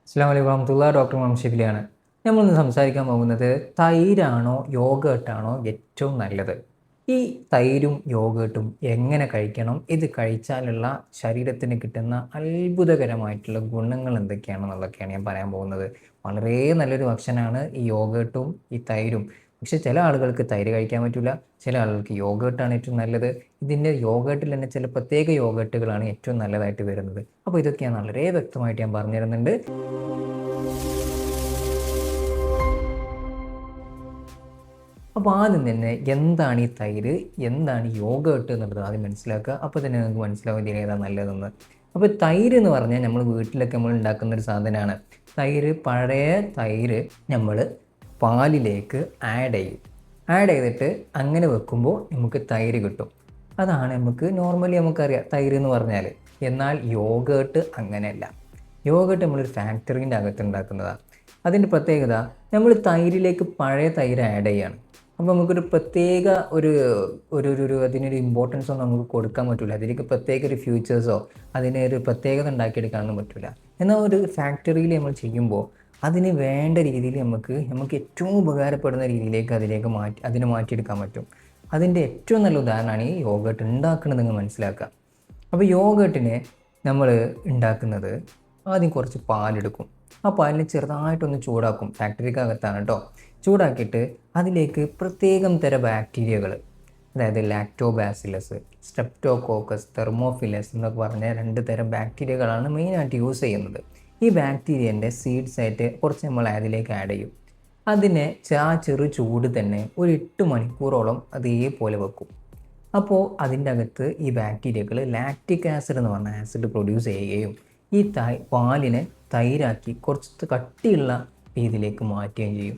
അസ്സലാമു അലൈക്കും വറഹ്മത്തുള്ളാഹി. ഡോക്ടർ മുഹമ്മദ് ഷിഫിലിയാണ്. നമ്മളിന്ന് സംസാരിക്കാൻ പോകുന്നത് തൈരാണോ യോഗേർട്ടാണോ ഏറ്റവും നല്ലത്? ഈ തൈരും യോഗേർട്ടും എങ്ങനെ കഴിക്കണം? ഇത് കഴിച്ചാലുള്ള ശരീരത്തിന് കിട്ടുന്ന അത്ഭുതകരമായിട്ടുള്ള ഗുണങ്ങൾ എന്തൊക്കെയാണെന്നുള്ളതൊക്കെയാണ് ഞാൻ പറയാൻ പോകുന്നത്. വളരെ നല്ലൊരു ഭക്ഷണമാണ് ഈ യോഗേർട്ടും ഈ തൈരും. പക്ഷെ ചില ആളുകൾക്ക് തൈര് കഴിക്കാൻ പറ്റില്ല, ചില ആളുകൾക്ക് യോഗേർട്ടാണ് ഏറ്റവും നല്ലത്. ഇതിൻ്റെ യോഗേർട്ടിൽ തന്നെ ചില പ്രത്യേക യോഗേർട്ടുകളാണ് ഏറ്റവും നല്ലതായിട്ട് വരുന്നത്. അപ്പോൾ ഇതൊക്കെയാണ് വളരെ വ്യക്തമായിട്ട് ഞാൻ പറഞ്ഞു തരുന്നുണ്ട്. അപ്പോൾ ആദ്യം തന്നെ എന്താണ് ഈ തൈര്, എന്താണ് ഈ യോഗേർട്ട് എന്നുള്ളത് ആദ്യം മനസ്സിലാക്കുക. അപ്പോൾ തന്നെ നിങ്ങൾക്ക് മനസ്സിലാവും ഇതിൽ ഏതാണ് നല്ലതെന്ന്. അപ്പോൾ തൈര് എന്ന് പറഞ്ഞാൽ നമ്മൾ വീട്ടിലൊക്കെ നമ്മൾ ഉണ്ടാക്കുന്ന ഒരു സാധനമാണ്. പഴയ തൈര് നമ്മൾ പാലിലേക്ക് ആഡ് ചെയ്യും. ആഡ് ചെയ്തിട്ട് അങ്ങനെ വെക്കുമ്പോൾ നമുക്ക് തൈര് കിട്ടും. അതാണ് നോർമലി നമുക്കറിയാം തൈര് എന്ന് പറഞ്ഞാൽ. എന്നാൽ യോഗേർട്ട് അങ്ങനെയല്ല. യോഗേർട്ട് നമ്മളൊരു ഫാക്ടറീൻ്റെ അകത്ത് ഉണ്ടാക്കുന്നതാണ്. അതിൻ്റെ പ്രത്യേകത, നമ്മൾ തൈരിലേക്ക് പഴയ തൈര് ആഡ് ചെയ്യാണ്. അപ്പോൾ നമുക്കൊരു പ്രത്യേക ഒരു ഒരു ഒരു അതിനൊരു ഇമ്പോർട്ടൻസോ നമുക്ക് കൊടുക്കാൻ പറ്റില്ല. അതിലേക്ക് പ്രത്യേക ഒരു ഫ്യൂച്ചേഴ്സോ അതിനെ ഒരു പ്രത്യേകത ഉണ്ടാക്കിയെടുക്കാനൊന്നും പറ്റില്ല. എന്നാൽ ഒരു ഫാക്ടറിയിൽ നമ്മൾ ചെയ്യുമ്പോൾ അതിന് വേണ്ട രീതിയിൽ നമുക്ക് ഏറ്റവും ഉപകാരപ്പെടുന്ന രീതിയിലേക്ക് അതിനെ മാറ്റിയെടുക്കാൻ പറ്റും. അതിൻ്റെ ഏറ്റവും നല്ല ഉദാഹരണമാണ് ഈ യോഗേർട്ട് ഉണ്ടാക്കുന്നത് നിങ്ങൾ മനസ്സിലാക്കുക. അപ്പോൾ യോഗേർട്ടിനെ നമ്മൾ ഉണ്ടാക്കുന്നത് ആദ്യം കുറച്ച് പാലെടുക്കും. ആ പാലിനെ ചെറുതായിട്ടൊന്ന് ചൂടാക്കും. ഫാക്ടറിക്കകത്താണ് കേട്ടോ. ചൂടാക്കിയിട്ട് അതിലേക്ക് പ്രത്യേകം തരം ബാക്ടീരിയകൾ, അതായത് ലാക്ടോബാസിലസ്, സ്ട്രെപ്റ്റോകോക്കസ്, തെർമോഫിലസ് എന്നൊക്കെ പറഞ്ഞ 2 തരം ബാക്ടീരിയകളാണ് മെയിനായിട്ട് യൂസ് ചെയ്യുന്നത്. ഈ ബാക്ടീരിയൻ്റെ സീഡ്സ് ആയിട്ട് കുറച്ച് നമ്മൾ അതിലേക്ക് ആഡ് ചെയ്യും. അതിനെ ചെറു ചൂട് തന്നെ ഒരു 8 മണിക്കൂറോളം അതേപോലെ വെക്കും. അപ്പോൾ അതിൻ്റെ അകത്ത് ഈ ബാക്ടീരിയകൾ ലാക്റ്റിക് ആസിഡ് എന്ന് പറഞ്ഞ ആസിഡ് പ്രൊഡ്യൂസ് ചെയ്യുകയും ഈ പാലിനെ തൈരാക്കി കുറച്ച് കട്ടിയുള്ള രീതിയിലേക്ക് മാറ്റുകയും ചെയ്യും.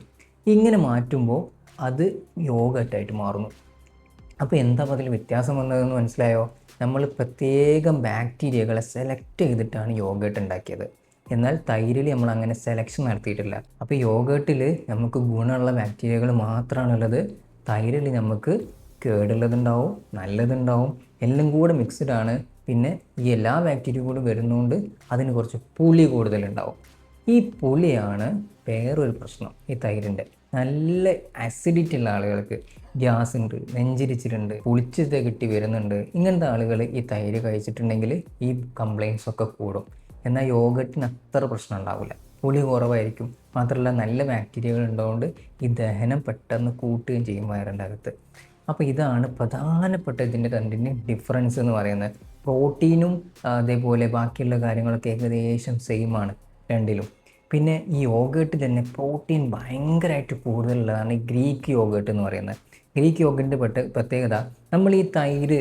ഇങ്ങനെ മാറ്റുമ്പോൾ അത് യോഗേർട്ടായിട്ട് മാറുന്നു. അപ്പോൾ എന്താ അതിൽ വ്യത്യാസം വന്നതെന്ന് മനസ്സിലായോ? നമ്മൾ പ്രത്യേകം ബാക്ടീരിയകളെ സെലക്ട് ചെയ്തിട്ടാണ് യോഗേർട്ട് ഉണ്ടാക്കിയത്. എന്നാൽ തൈരിൽ നമ്മൾ അങ്ങനെ സെലക്ഷൻ നടത്തിയിട്ടില്ല. അപ്പോൾ യോഗേർട്ടിൽ നമുക്ക് ഗുണമുള്ള ബാക്ടീരിയകൾ മാത്രമാണുള്ളത്. തൈരിൽ നമുക്ക് കേടുള്ളതുണ്ടാവും, നല്ലതുണ്ടാവും, എല്ലാം കൂടെ മിക്സ്ഡ് ആണ്. പിന്നെ ഈ എല്ലാ ബാക്ടീരിയ കൂടെ വരുന്നതുകൊണ്ട് അതിന് കുറച്ച് പുളി കൂടുതലുണ്ടാവും. ഈ പുളിയാണ് വേറൊരു പ്രശ്നം. ഈ തൈരിൻ്റെ നല്ല ആസിഡിറ്റി ഉള്ള ആളുകൾക്ക്, ഗ്യാസ് ഉണ്ട്, നെഞ്ചിരിച്ചിട്ടുണ്ട്, പുളിച്ചത് കിട്ടി വരുന്നുണ്ട്, ഇങ്ങനത്തെ ആളുകൾ ഈ തൈര് കഴിച്ചിട്ടുണ്ടെങ്കിൽ ഈ കംപ്ലയിൻസ് ഒക്കെ കൂടും. എന്നാൽ യോഗേർട്ടിന് അത്ര പ്രശ്നം ഉണ്ടാവില്ല. പുളി കുറവായിരിക്കും. മാത്രമല്ല നല്ല ബാക്ടീരിയകൾ ഉള്ളതുകൊണ്ട് ഈ ദഹനം പെട്ടെന്ന് കൂട്ടുകയും ചെയ്യും വയറിൻ്റെ അകത്ത്. അപ്പോൾ ഇതാണ് പ്രധാനപ്പെട്ട ഇതിൻ്റെ രണ്ടിൻ്റെ ഡിഫറൻസ് എന്ന് പറയുന്നത്. പ്രോട്ടീനും അതേപോലെ ബാക്കിയുള്ള കാര്യങ്ങളൊക്കെ ഏകദേശം സെയിം ആണ് രണ്ടിലും. പിന്നെ ഈ യോഗേർട്ട് തന്നെ പ്രോട്ടീൻ ഭയങ്കരമായിട്ട് കൂടുതലുള്ളതാണ് ഈ ഗ്രീക്ക് യോഗേർട്ട് എന്ന് പറയുന്നത്. ഗ്രീക്ക് യോഗേർട്ടിൻ്റെ പ്രത്യേകത, നമ്മൾ ഈ തൈര്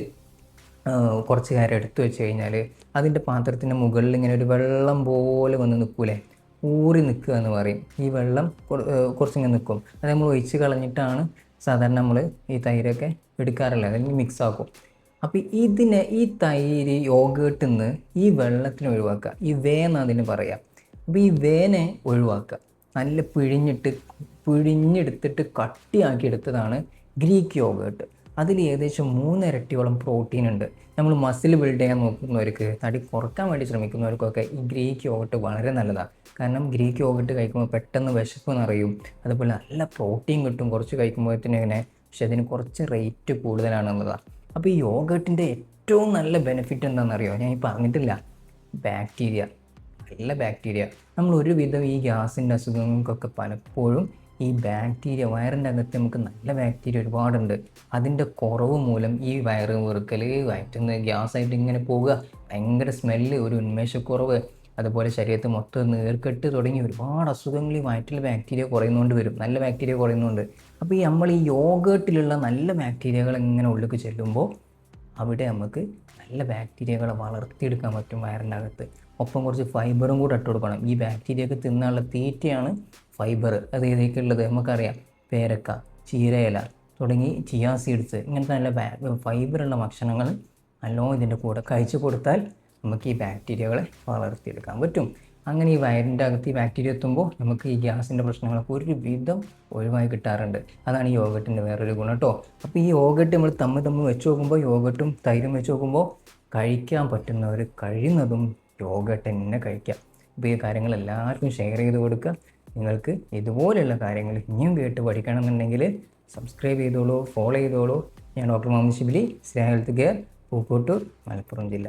കുറച്ച് നേരം എടുത്തു വെച്ച് കഴിഞ്ഞാൽ അതിൻ്റെ പാത്രത്തിൻ്റെ മുകളിൽ ഇങ്ങനെ ഒരു വെള്ളം പോലെ വന്ന് നിൽക്കൂലേ, ഊറി നിൽക്കുക എന്ന് പറയും. ഈ വെള്ളം കുറച്ചിങ്ങനെ നിൽക്കും. അത് നമ്മൾ ഒഴിച്ച് കളഞ്ഞിട്ടാണ് സാധാരണ നമ്മൾ ഈ തൈരൊക്കെ എടുക്കാറുള്ളത്. അതിന് മിക്സ് ആക്കും. അപ്പോൾ ഈ തൈര് യോഗേർട്ടിൽ നിന്ന് ഈ വെള്ളത്തിനെ ഒഴിവാക്കുക. ഈ വേന അതിന് പറയാം. അപ്പോൾ ഈ വേനെ ഒഴിവാക്കുക. നല്ല പിഴിഞ്ഞെടുത്തിട്ട് കട്ടിയാക്കി എടുത്തതാണ് ഗ്രീക്ക് യോഗേർട്ട്. അതിൽ ഏകദേശം 3 ഇരട്ടിയോളം പ്രോട്ടീൻ ഉണ്ട്. നമ്മൾ മസിൽ ബിൽഡ് ചെയ്യാൻ നോക്കുന്നവർക്ക്, തടി കുറക്കാൻ വേണ്ടി ശ്രമിക്കുന്നവർക്കൊക്കെ ഈ ഗ്രീക്ക് യോഗേർട്ട് വളരെ നല്ലതാണ്. കാരണം ഗ്രീക്ക് യോഗേർട്ട് കഴിക്കുമ്പോൾ പെട്ടെന്ന് വിശപ്പ് നിറയും. അതുപോലെ നല്ല പ്രോട്ടീൻ കിട്ടും കുറച്ച് കഴിക്കുമ്പോഴത്തേന് ഇങ്ങനെ. പക്ഷെ അതിന് കുറച്ച് റേറ്റ് കൂടുതലാണെന്നുള്ളതാണ്. അപ്പോൾ ഈ യോഗേർട്ടിൻ്റെ ഏറ്റവും നല്ല ബെനിഫിറ്റ് എന്താണെന്നറിയോ? ഞാൻ ഈ പറഞ്ഞിട്ടില്ല. ബാക്ടീരിയ, നല്ല ബാക്ടീരിയ. നമ്മൾ ഒരുവിധം ഈ ഗ്യാസിൻ്റെ അസുഖങ്ങൾക്കൊക്കെ പലപ്പോഴും ഈ ബാക്ടീരിയ, വയറിൻ്റെ അകത്ത് നമുക്ക് നല്ല ബാക്ടീരിയ ഒരുപാടുണ്ട്. അതിൻ്റെ കുറവ് മൂലം ഈ വയറ് വീർക്കൽ, വയറ്റുന്ന ഗ്യാസായിട്ട് ഇങ്ങനെ പോവുക, ഭയങ്കര സ്മെല്ല്, ഒരു ഉന്മേഷക്കുറവ്, അതുപോലെ ശരീരത്തിൽ മൊത്തം നീർക്കെട്ട് തുടങ്ങി ഒരുപാട് അസുഖങ്ങൾ ഈ വയറ്റിൽ ബാക്ടീരിയ കുറയുന്നതുകൊണ്ട് വരും. നല്ല ബാക്ടീരിയ കുറയുന്നുണ്ട്. അപ്പോൾ നമ്മൾ ഈ യോഗേർട്ടിലുള്ള നല്ല ബാക്ടീരിയകൾ ഇങ്ങനെ ഉള്ളിലേക്ക് ചെല്ലുമ്പോൾ അവിടെ നമുക്ക് നല്ല ബാക്ടീരിയകളെ വളർത്തിയെടുക്കാൻ പറ്റും വയറിൻ്റെ അകത്ത്. ഒപ്പം കുറച്ച് ഫൈബറും കൂടെ ഇട്ട് കൊടുക്കണം. ഈ ബാക്ടീരിയക്ക് തിന്നാനുള്ള തീറ്റയാണ് ഫൈബർ. അത് ഏതൊക്കെയുള്ളത് നമുക്കറിയാം. പേരക്ക, ചീരയില തുടങ്ങി ചിയാ സീഡ്സ്, ഇങ്ങനത്തെ നല്ല ഫൈബറുള്ള ഭക്ഷണങ്ങൾ നല്ലോണം ഇതിൻ്റെ കൂടെ കഴിച്ചു കൊടുത്താൽ നമുക്ക് ഈ ബാക്ടീരിയകളെ വളർത്തിയെടുക്കാൻ പറ്റും. അങ്ങനെ ഈ വയറിൻ്റെ അകത്ത് ഈ ബാക്ടീരിയ എത്തുമ്പോൾ നമുക്ക് ഈ ഗ്യാസിൻ്റെ പ്രശ്നങ്ങളൊക്കെ ഒരു വിധം ഒഴിവായി കിട്ടാറുണ്ട്. അതാണ് ഈ യോഗേർട്ടിൻ്റെ വേറൊരു ഗുണം കേട്ടോ. അപ്പോൾ ഈ യോഗേർട്ട് നമ്മൾ തമ്മിൽ വെച്ച് നോക്കുമ്പോൾ, യോഗേർട്ടും തൈരും വെച്ച് നോക്കുമ്പോൾ കഴിക്കാൻ പറ്റുന്നവർ കഴിയുന്നതും യോഗേർട്ട് തന്നെ കഴിക്കാം. അപ്പോൾ ഈ കാര്യങ്ങൾ എല്ലാവർക്കും ഷെയർ ചെയ്ത് കൊടുക്കുക. നിങ്ങൾക്ക് ഇതുപോലെയുള്ള കാര്യങ്ങൾ ഇനിയും കേട്ട് പഠിക്കണമെന്നുണ്ടെങ്കിൽ സബ്സ്ക്രൈബ് ചെയ്തോളൂ, ഫോളോ ചെയ്തോളൂ. ഞാൻ ഡോക്ടർ മുഹമ്മദ് ഷിബിലി, സ്നേഹ ഹെൽത്ത് കെയർ, പൂക്കോട്ടൂർ, മലപ്പുറം ജില്ല.